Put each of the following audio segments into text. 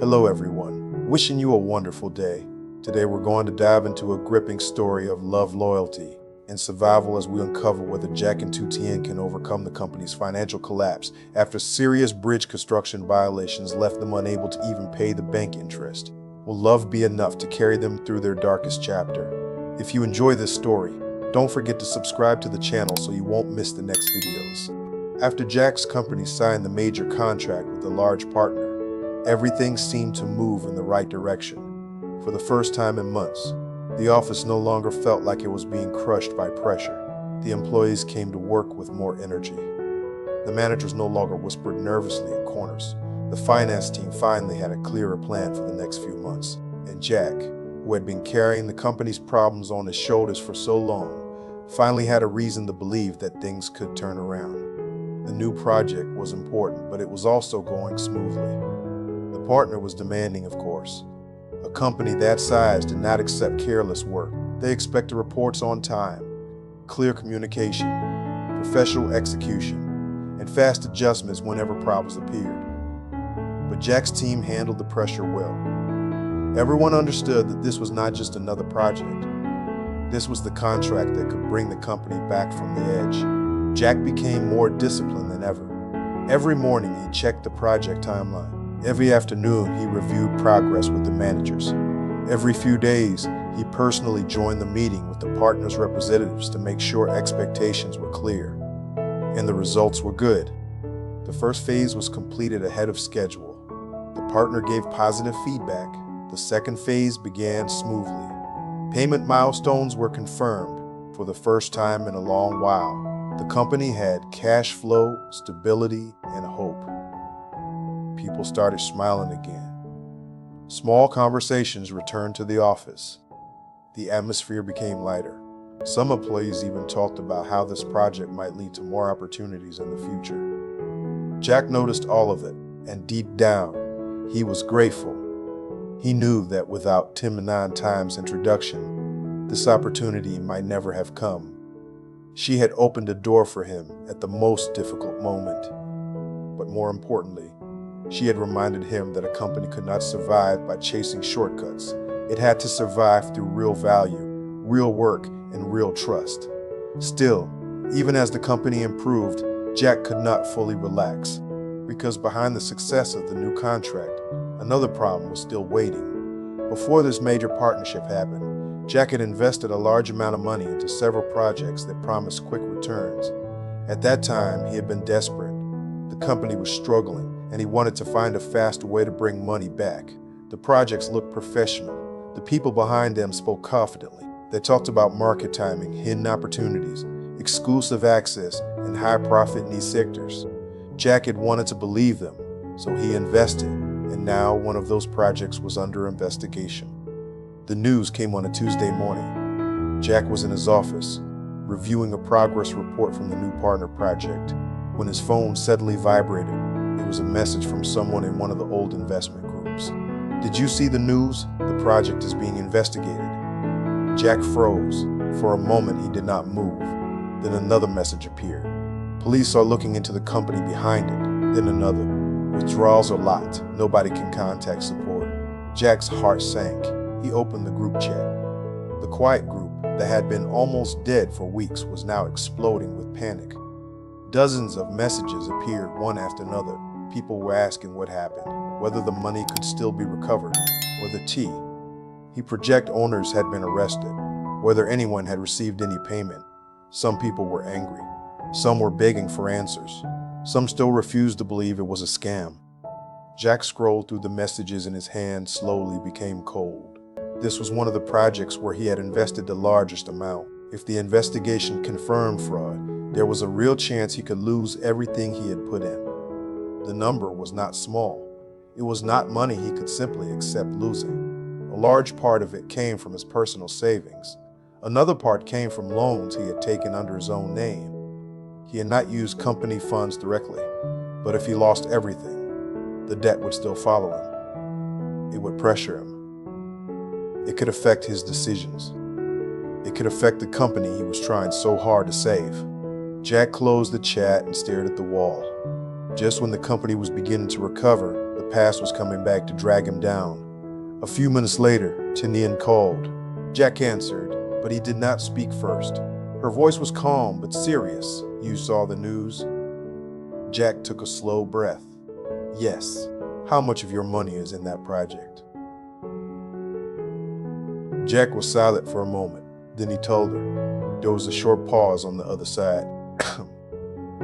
Hello everyone, wishing you a wonderful day. Today we're going to dive into a gripping story of love, loyalty, and survival as we uncover whether Jack and Tu Tien can overcome the company's financial collapse after serious bridge construction violations left them unable to even pay the bank interest. Will love be enough to carry them through their darkest chapter? If you enjoy this story, don't forget to subscribe to the channel so you won't miss the next videos. After Jack's company signed the major contract with a large partner, everything seemed to move in the right direction. For the first time in months, the office no longer felt like it was being crushed by pressure. The employees came to work with more energy. The managers no longer whispered nervously in corners. The finance team finally had a clearer plan for the next few months. And Jack, who had been carrying the company's problems on his shoulders for so long, finally had a reason to believe that things could turn around. The new project was important, but it was also going smoothly. The partner was demanding, of course. A company that size did not accept careless work. They expected reports on time, clear communication, professional execution, and fast adjustments whenever problems appeared. But Jack's team handled the pressure well. Everyone understood that this was not just another project. This was the contract that could bring the company back from the edge. Jack became more disciplined than ever. Every morning he checked the project timeline. Every afternoon, he reviewed progress with the managers. Every few days, he personally joined the meeting with the partner's representatives to make sure expectations were clear. And the results were good. The first phase was completed ahead of schedule. The partner gave positive feedback. The second phase began smoothly. Payment milestones were confirmed. For the first time in a long while, the company had cash flow, stability, and hope. People started smiling again. Small conversations returned to the office. The atmosphere became lighter. Some employees even talked about how this project might lead to more opportunities in the future. Jack noticed all of it, and deep down, he was grateful. He knew that without Tim and Time's introduction, this opportunity might never have come. She had opened a door for him at the most difficult moment. But more importantly, she had reminded him that a company could not survive by chasing shortcuts. It had to survive through real value, real work, and real trust. Still, even as the company improved, Jack could not fully relax, because behind the success of the new contract, another problem was still waiting. Before this major partnership happened, Jack had invested a large amount of money into several projects that promised quick returns. At that time, he had been desperate. The company was struggling, and he wanted to find a faster way to bring money back. The projects looked professional. The people behind them spoke confidently. They talked about market timing, hidden opportunities, exclusive access, and high profit in these sectors. Jack had wanted to believe them, so he invested, and now one of those projects was under investigation. The news came on a Tuesday morning. Jack was in his office, reviewing a progress report from the new partner project, when his phone suddenly vibrated. It was a message from someone in one of the old investment groups. "Did you see the news? The project is being investigated." Jack froze. For a moment, he did not move. Then another message appeared. "Police are looking into the company behind it." Then another. "Withdrawals are locked. Nobody can contact support." Jack's heart sank. He opened the group chat. The quiet group that had been almost dead for weeks was now exploding with panic. Dozens of messages appeared one after another. People were asking what happened, whether the money could still be recovered, or the project owners had been arrested, whether anyone had received any payment. Some people were angry. Some were begging for answers. Some still refused to believe it was a scam. Jack scrolled through the messages and his hand slowly became cold. This was one of the projects where he had invested the largest amount. If the investigation confirmed fraud, there was a real chance he could lose everything he had put in. The number was not small. It was not money he could simply accept losing. A large part of it came from his personal savings. Another part came from loans he had taken under his own name. He had not used company funds directly, but if he lost everything, the debt would still follow him. It would pressure him. It could affect his decisions. It could affect the company he was trying so hard to save. Jack closed the chat and stared at the wall. Just when the company was beginning to recover, the past was coming back to drag him down. A few minutes later, Tien called. Jack answered, but he did not speak first. Her voice was calm but serious. "You saw the news?" Jack took a slow breath. "Yes. How much of your money is in that project?" Jack was silent for a moment. Then he told her. There was a short pause on the other side.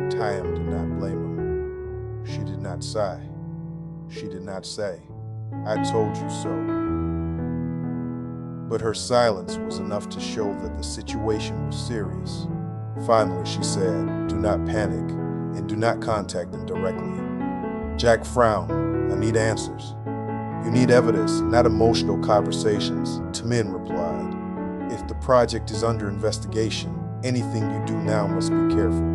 Tiam did not blame him. She did not sigh. She did not say, "I told you so." But her silence was enough to show that the situation was serious. Finally, she said, "Do not panic, and do not contact them directly." Jack frowned. "I need answers." "You need evidence, not emotional conversations," Tien replied. "If the project is under investigation, anything you do now must be careful."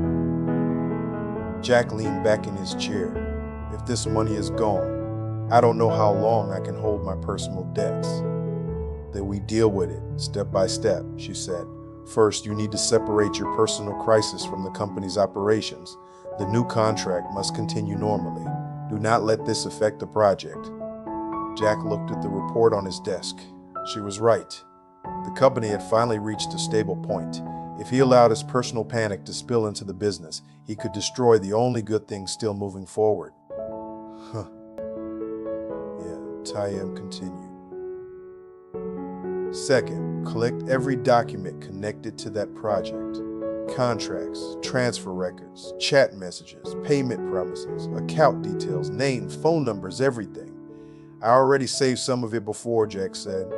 Jack leaned back in his chair. "If this money is gone, I don't know how long I can hold my personal debts." "Then we deal with it, step by step," she said. "First, you need to separate your personal crisis from the company's operations. The new contract must continue normally. Do not let this affect the project." Jack looked at the report on his desk. She was right. The company had finally reached a stable point. If he allowed his personal panic to spill into the business, he could destroy the only good thing still moving forward. Tiam continued. Second, collect every document connected to that project. Contracts, transfer records, chat messages, payment promises, account details, names, phone numbers, everything. "I already saved some of it before," Jack said.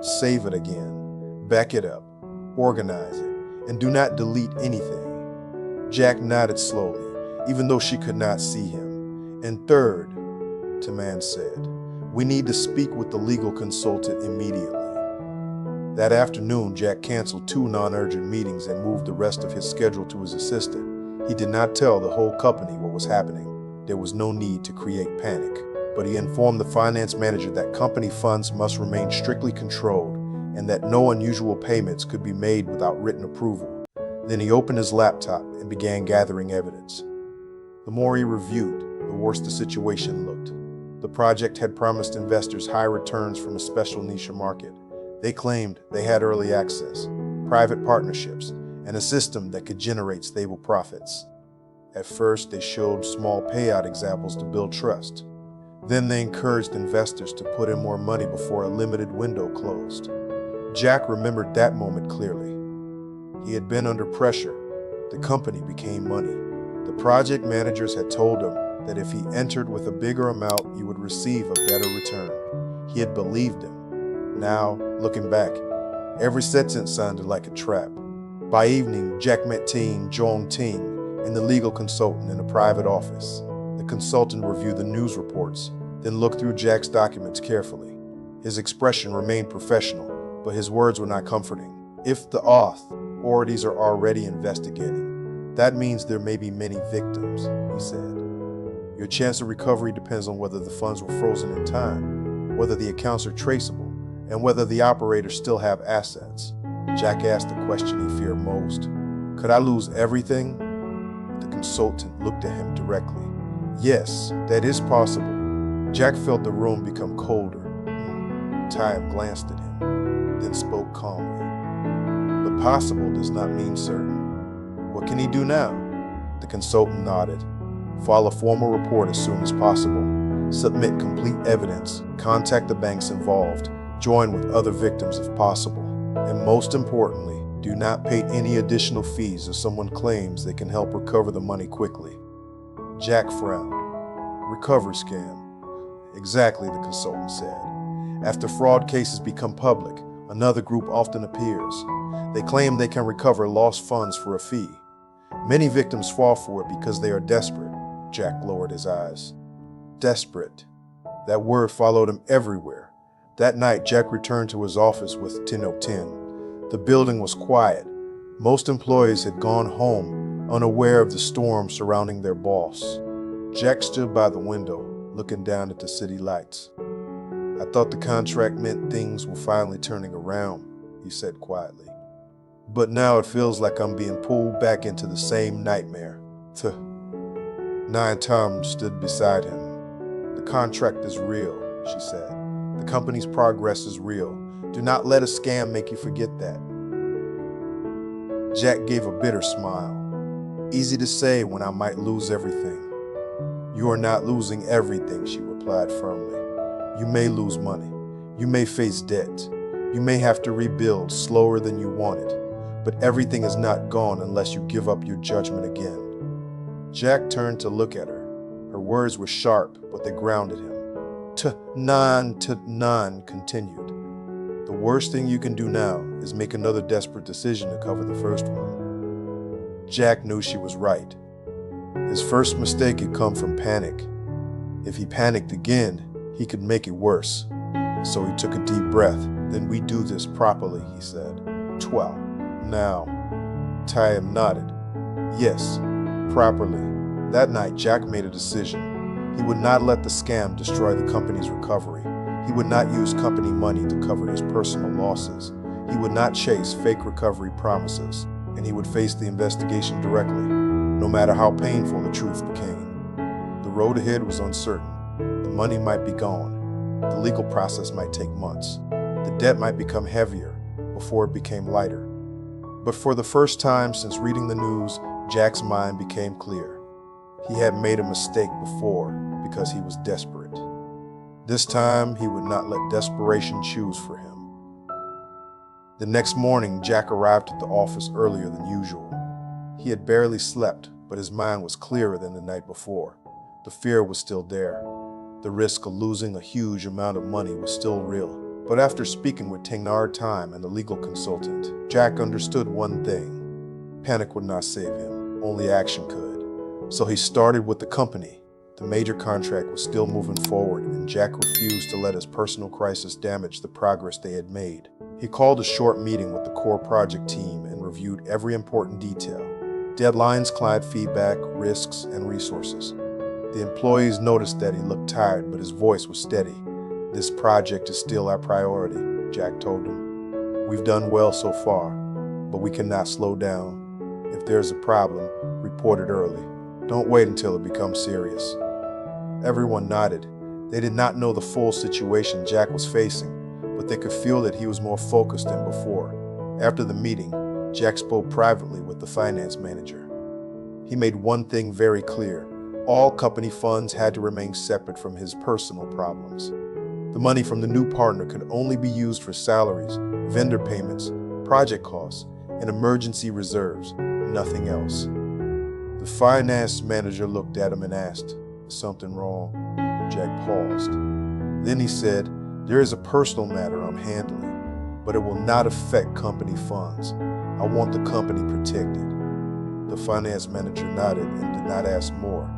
"Save it again. Back it up. Organize it. And do not delete anything." Jack nodded slowly, even though she could not see him. "And third," Tien said, "we need to speak with the legal consultant immediately." That afternoon, Jack canceled 2 non-urgent meetings and moved the rest of his schedule to his assistant. He did not tell the whole company what was happening. There was no need to create panic. But he informed the finance manager that company funds must remain strictly controlled and that no unusual payments could be made without written approval. Then he opened his laptop and began gathering evidence. The more he reviewed, the worse the situation looked. The project had promised investors high returns from a special niche market. They claimed they had early access, private partnerships, and a system that could generate stable profits. At first, they showed small payout examples to build trust. Then they encouraged investors to put in more money before a limited window closed. Jack remembered that moment clearly. He had been under pressure. The company became money. The project managers had told him that if he entered with a bigger amount, he would receive a better return. He had believed them. Now, looking back, every sentence sounded like a trap. By evening, Jack met Ting and the legal consultant in a private office. The consultant reviewed the news reports, then looked through Jack's documents carefully. His expression remained professional, but his words were not comforting. "If the authorities are already investigating, that means there may be many victims," he said. "Your chance of recovery depends on whether the funds were frozen in time, whether the accounts are traceable, and whether the operators still have assets." Jack asked the question he feared most. "Could I lose everything?" The consultant looked at him directly. "Yes, that is possible." Jack felt the room become colder. Tiam glanced at him, then spoke calmly. "But possible does not mean certain. What can he do now?" The consultant nodded. "File a formal report as soon as possible. Submit complete evidence. Contact the banks involved. Join with other victims if possible. And most importantly, do not pay any additional fees if someone claims they can help recover the money quickly." Jack frowned. "Recovery scam." "Exactly," the consultant said. "After fraud cases become public, another group often appears. They claim they can recover lost funds for a fee. Many victims fall for it because they are desperate." Jack lowered his eyes. Desperate. That word followed him everywhere. That night, Jack returned to his office with Tien. The building was quiet. Most employees had gone home, unaware of the storm surrounding their boss. Jack stood by the window, looking down at the city lights. "I thought the contract meant things were finally turning around," he said quietly. "But now it feels like I'm being pulled back into the same nightmare." Tom stood beside him. "The contract is real," she said. "The company's progress is real. Do not let a scam make you forget that." Jack gave a bitter smile. "Easy to say when I might lose everything." "You are not losing everything," she replied firmly. "You may lose money. You may face debt. You may have to rebuild slower than you wanted. But everything is not gone unless you give up your judgment again." Jack turned to look at her. Her words were sharp, but they grounded him. None continued. "The worst thing you can do now is make another desperate decision to cover the first one." Jack knew she was right. His first mistake had come from panic. If he panicked again, he could make it worse. So he took a deep breath. "Then we do this properly," he said. 12. Now. Tiem nodded. "Yes, properly." That night, Jack made a decision. He would not let the scam destroy the company's recovery. He would not use company money to cover his personal losses. He would not chase fake recovery promises, and he would face the investigation directly, no matter how painful the truth became. The road ahead was uncertain. The money might be gone. The legal process might take months. The debt might become heavier before it became lighter. But for the first time since reading the news, Jack's mind became clear. He had made a mistake before because he was desperate. This time, he would not let desperation choose for him. The next morning, Jack arrived at the office earlier than usual. He had barely slept, but his mind was clearer than the night before. The fear was still there. The risk of losing a huge amount of money was still real. But after speaking with Ly Tu Tien and the legal consultant, Jack understood one thing. Panic would not save him, only action could. So he started with the company. The major contract was still moving forward, and Jack refused to let his personal crisis damage the progress they had made. He called a short meeting with the core project team and reviewed every important detail: deadlines, client feedback, risks, and resources. The employees noticed that he looked tired, but his voice was steady. "This project is still our priority," Jack told them. "We've done well so far, but we cannot slow down. If there's a problem, report it early. Don't wait until it becomes serious." Everyone nodded. They did not know the full situation Jack was facing, but they could feel that he was more focused than before. After the meeting, Jack spoke privately with the finance manager. He made one thing very clear: all company funds had to remain separate from his personal problems. The money from the new partner could only be used for salaries, vendor payments, project costs, and emergency reserves, nothing else. The finance manager looked at him and asked, "Is something wrong?" Jack paused. Then he said, "There is a personal matter I'm handling, but it will not affect company funds. I want the company protected." The finance manager nodded and did not ask more.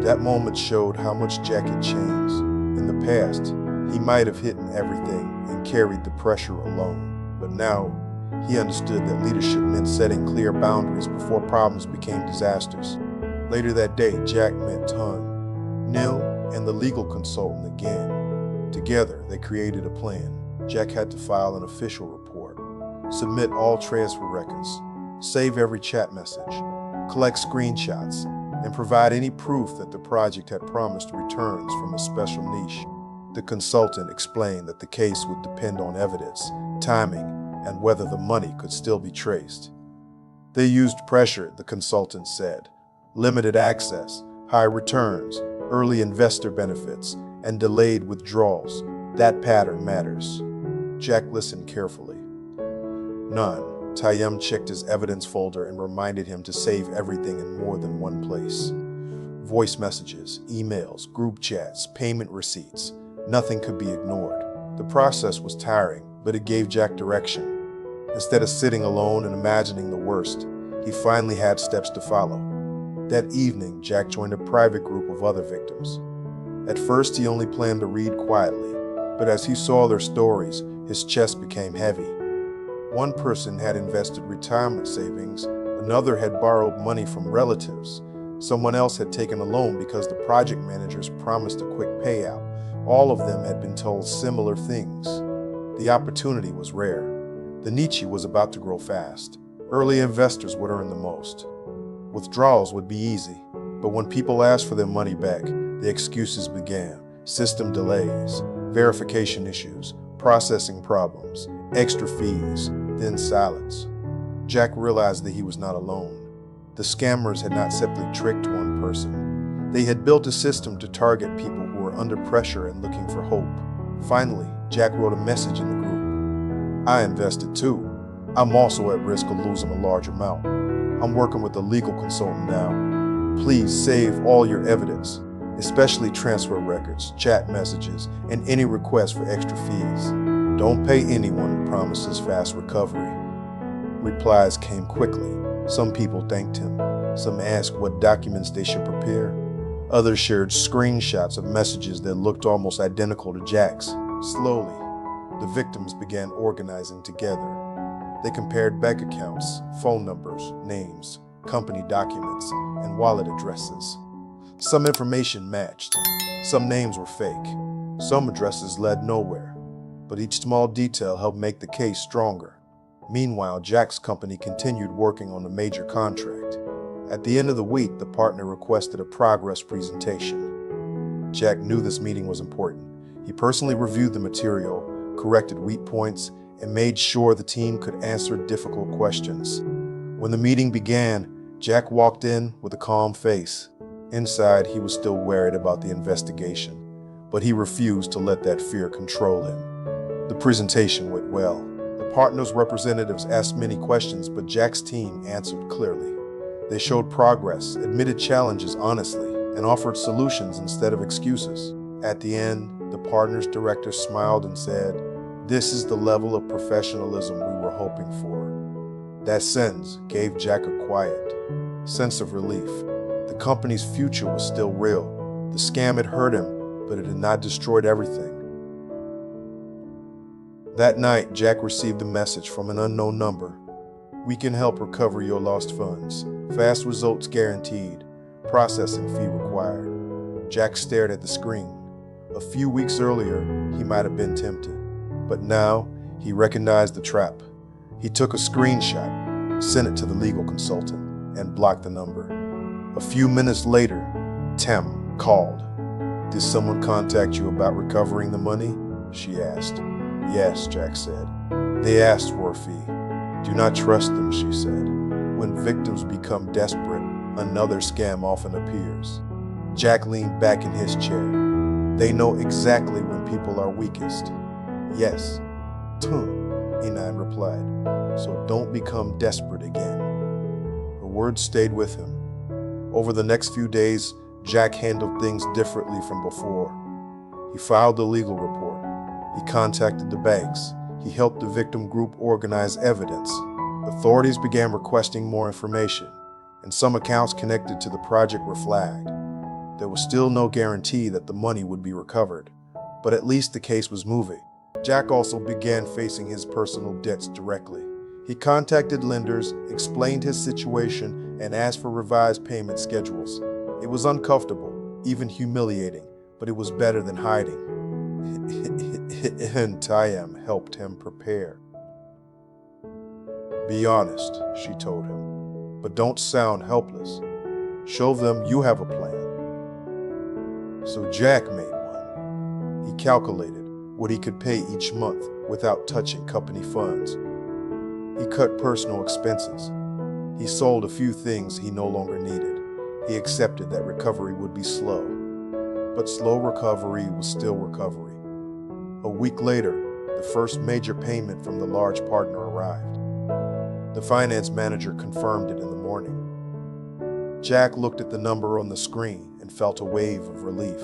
That moment showed how much Jack had changed. In the past, he might have hidden everything and carried the pressure alone, but now he understood that leadership meant setting clear boundaries before problems became disasters. Later that day, Jack met Nil and the legal consultant again. Together, they created a plan. Jack had to file an official report, submit all transfer records, save every chat message, collect screenshots, and provide any proof that the project had promised returns from a special niche. The consultant explained that the case would depend on evidence, timing, and whether the money could still be traced. They used pressure, the consultant said. Limited access, high returns, early investor benefits, and delayed withdrawals. That pattern matters. Jack listened carefully. Tiem checked his evidence folder and reminded him to save everything in more than one place. Voice messages, emails, group chats, payment receipts. Nothing could be ignored. The process was tiring, but it gave Jack direction. Instead of sitting alone and imagining the worst, he finally had steps to follow. That evening, Jack joined a private group of other victims. At first, he only planned to read quietly, but as he saw their stories, his chest became heavy. One person had invested retirement savings, another had borrowed money from relatives, someone else had taken a loan because the project managers promised a quick payout. All of them had been told similar things. The opportunity was rare. The niche was about to grow fast. Early investors would earn the most. Withdrawals would be easy. But when people asked for their money back, the excuses began. System delays, verification issues, processing problems, extra fees, then silence. Jack realized that he was not alone. The scammers had not simply tricked one person. They had built a system to target people who were under pressure and looking for hope. Finally, Jack wrote a message in the group. I invested too. I'm also at risk of losing a large amount. I'm working with a legal consultant now. Please save all your evidence, especially transfer records, chat messages, and any requests for extra fees. Don't pay anyone who promises fast recovery. Replies came quickly. Some people thanked him. Some asked what documents they should prepare. Others shared screenshots of messages that looked almost identical to Jack's. Slowly, the victims began organizing together. They compared bank accounts, phone numbers, names, company documents, and wallet addresses. Some information matched. Some names were fake. Some addresses led nowhere. But each small detail helped make the case stronger. Meanwhile, Jack's company continued working on a major contract. At the end of the week, the partner requested a progress presentation. Jack knew this meeting was important. He personally reviewed the material, corrected weak points, and made sure the team could answer difficult questions. When the meeting began, Jack walked in with a calm face. Inside, he was still worried about the investigation, but he refused to let that fear control him. The presentation went well. The partner's representatives asked many questions, but Jack's team answered clearly. They showed progress, admitted challenges honestly, and offered solutions instead of excuses. At the end, the partner's director smiled and said, "This is the level of professionalism we were hoping for." That sentence gave Jack a quiet sense of relief. The company's future was still real. The scam had hurt him, but it had not destroyed everything. That night, Jack received a message from an unknown number. "We can help recover your lost funds. Fast results guaranteed. Processing fee required." Jack stared at the screen. A few weeks earlier, he might have been tempted. But now, he recognized the trap. He took a screenshot, sent it to the legal consultant, and blocked the number. A few minutes later, Tim called. "Did someone contact you about recovering the money?" she asked. "Yes," Jack said. "They asked for a fee." "Do not trust them," she said. "When victims become desperate, another scam often appears." Jack leaned back in his chair. "They know exactly when people are weakest." "Yes, Enan replied. "So don't become desperate again." Her words stayed with him. Over the next few days, Jack handled things differently from before. He filed the legal report. He contacted the banks. He helped the victim group organize evidence. Authorities began requesting more information, and some accounts connected to the project were flagged. There was still no guarantee that the money would be recovered, but at least the case was moving. Jack also began facing his personal debts directly. He contacted lenders, explained his situation, and asked for revised payment schedules. It was uncomfortable, even humiliating, but it was better than hiding. And Tiem helped him prepare. "Be honest," she told him, "but don't sound helpless. Show them you have a plan." So Jack made one. He calculated what he could pay each month without touching company funds. He cut personal expenses. He sold a few things he no longer needed. He accepted that recovery would be slow. But slow recovery was still recovery. A week later, the first major payment from the large partner arrived. The finance manager confirmed it in the morning. Jack looked at the number on the screen and felt a wave of relief.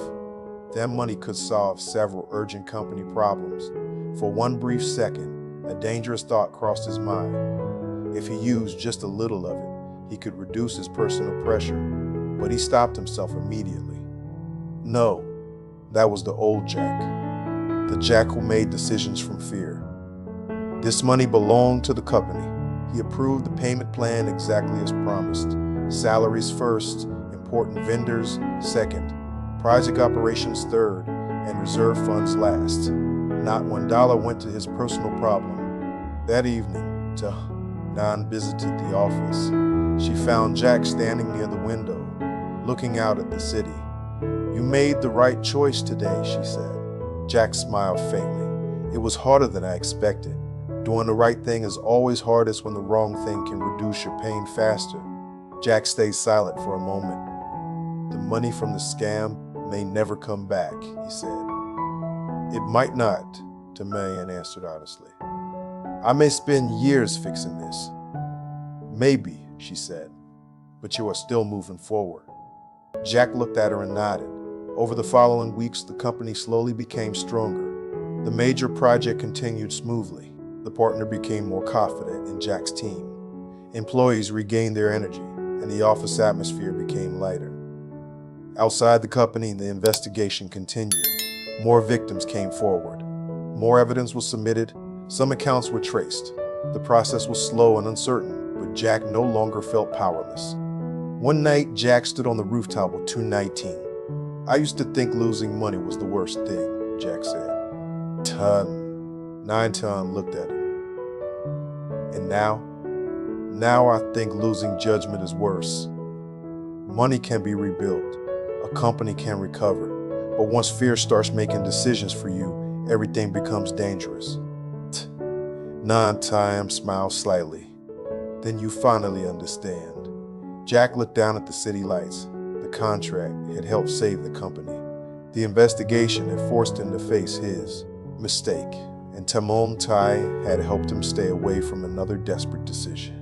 That money could solve several urgent company problems. For one brief second, a dangerous thought crossed his mind. If he used just a little of it, he could reduce his personal pressure, but he stopped himself immediately. No, that was the old Jack. The Jack who made decisions from fear. This money belonged to the company. He approved the payment plan exactly as promised. Salaries first, important vendors second, project operations third, and reserve funds last. Not $1 went to his personal problem. That evening, Nan visited the office. She found Jack standing near the window, looking out at the city. "You made the right choice today," she said. Jack smiled faintly. "It was harder than I expected. Doing the right thing is always hardest when the wrong thing can reduce your pain faster." Jack stayed silent for a moment. "The money from the scam may never come back," he said. "It might not," Marianne answered honestly. "I may spend years fixing this." "Maybe," she said, "but you are still moving forward." Jack looked at her and nodded. Over the following weeks, the company slowly became stronger. The major project continued smoothly. The partner became more confident in Jack's team. Employees regained their energy, and the office atmosphere became lighter. Outside the company, the investigation continued. More victims came forward. More evidence was submitted. Some accounts were traced. The process was slow and uncertain, but Jack no longer felt powerless. One night, Jack stood on the rooftop with 219. "I used to think losing money was the worst thing," Jack said. Nine Ton looked at him. "And now I think losing judgment is worse. Money can be rebuilt. A company can recover. But once fear starts making decisions for you, everything becomes dangerous." Nine smiled slightly. "Then you finally understand." Jack looked down at the city lights. The contract had helped save the company. The investigation had forced him to face his mistake, and Tai had helped him stay away from another desperate decision.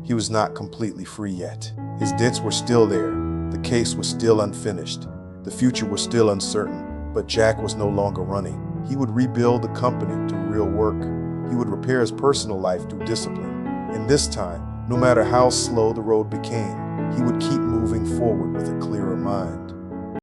He was not completely free yet. His debts were still there. The case was still unfinished. The future was still uncertain, but Jack was no longer running. He would rebuild the company through real work. He would repair his personal life through discipline. And this time, no matter how slow the road became, he would keep moving forward with a clearer mind.